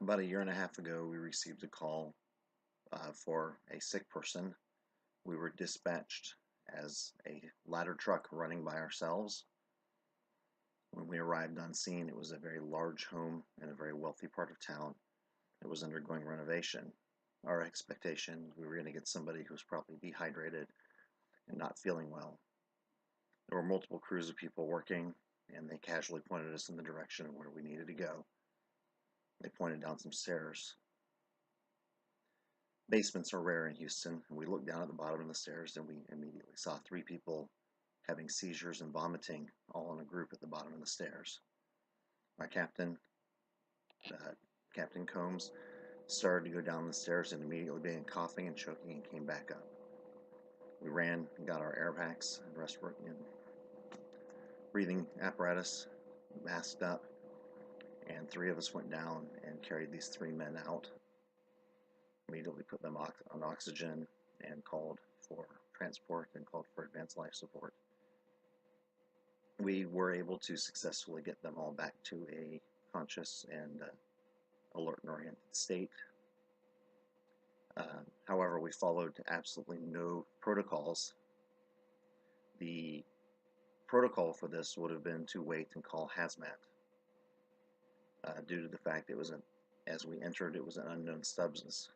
About a year and a half ago, we received a call for a sick person. We were dispatched as a ladder truck running by ourselves. When we arrived on scene, it was a very large home in a very wealthy part of town. It was undergoing renovation. Our expectation, we were going to get somebody who was probably dehydrated and not feeling well. There were multiple crews of people working, and they casually pointed us in the direction of where we needed to go. They pointed down some stairs. Basements are rare in Houston, and we looked down at the bottom of the stairs and we immediately saw three people having seizures and vomiting all in a group at the bottom of the stairs. My captain, uh, Captain Combs, started to go down the stairs and immediately began coughing and choking and came back up. We ran and got our air packs and breathing apparatus, masked up, and three of us went down and carried these three men out. Immediately put them on oxygen and called for transport and called for advanced life support. We were able to successfully get them all back to a conscious and alert and oriented state. However, we followed absolutely no protocols. The protocol for this would have been to wait and call hazmat. Due to the fact as we entered, it was an unknown substance.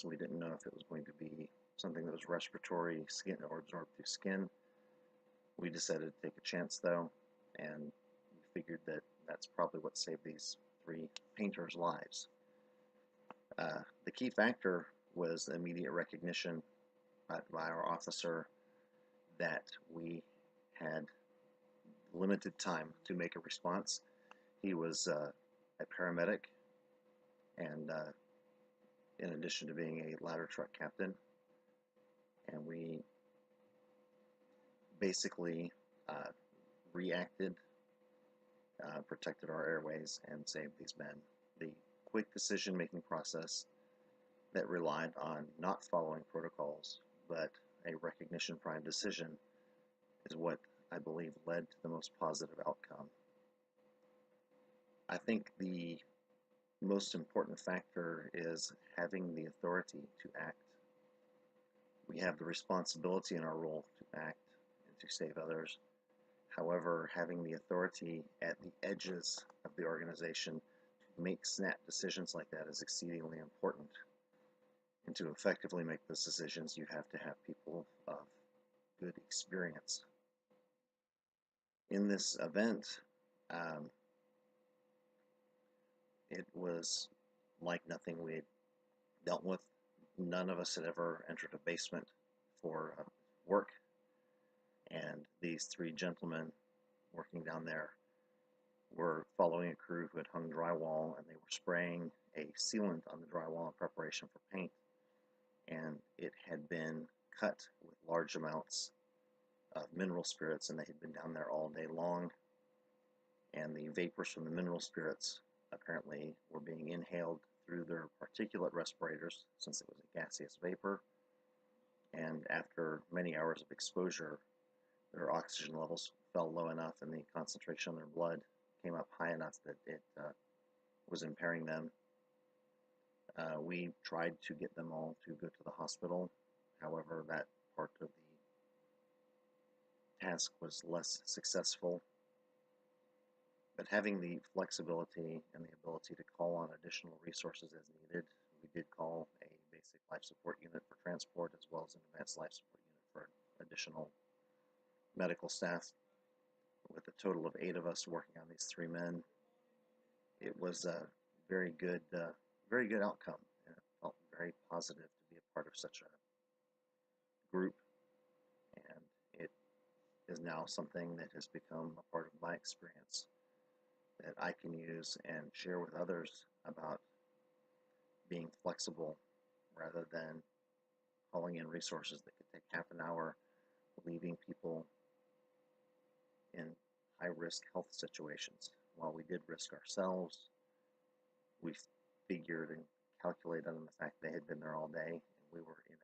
We didn't know if it was going to be something that was respiratory, skin, or absorbed through skin. We decided to take a chance though, and we figured that that's probably what saved these three painters' lives. The key factor was the immediate recognition by our officer that we had limited time to make a response. He was a paramedic, and in addition to being a ladder truck captain, and we basically reacted, protected our airways, and saved these men. The quick decision-making process that relied on not following protocols, but a recognition prime decision is what I believe led to the most positive outcome. I think the most important factor is having the authority to act. We have the responsibility in our role to act and to save others. However, having the authority at the edges of the organization to make snap decisions like that is exceedingly important. And to effectively make those decisions, you have to have people of good experience. In this event, it was like nothing we had dealt with. None of us had ever entered a basement for work, and these three gentlemen working down there were following a crew who had hung drywall, and they were spraying a sealant on the drywall in preparation for paint, and it had been cut with large amounts of mineral spirits, and they had been down there all day long, and the vapors from the mineral spirits apparently were being inhaled through their particulate respirators, since it was a gaseous vapor, and after many hours of exposure, their oxygen levels fell low enough and the concentration in their blood came up high enough that it was impairing them. We tried to get them all to go to the hospital. However, that part of the task was less successful. But having the flexibility and the ability to call on additional resources as needed, we did call a basic life support unit for transport as well as an advanced life support unit for additional medical staff. With a total of 8 of us working on these 3 men, it was a very good outcome, and it felt very positive to be a part of such a group. And it is now something that has become a part of my experience that I can use and share with others about being flexible rather than calling in resources that could take half an hour, leaving people in high-risk health situations. While we did risk ourselves, we figured and calculated on the fact they had been there all day, and we were in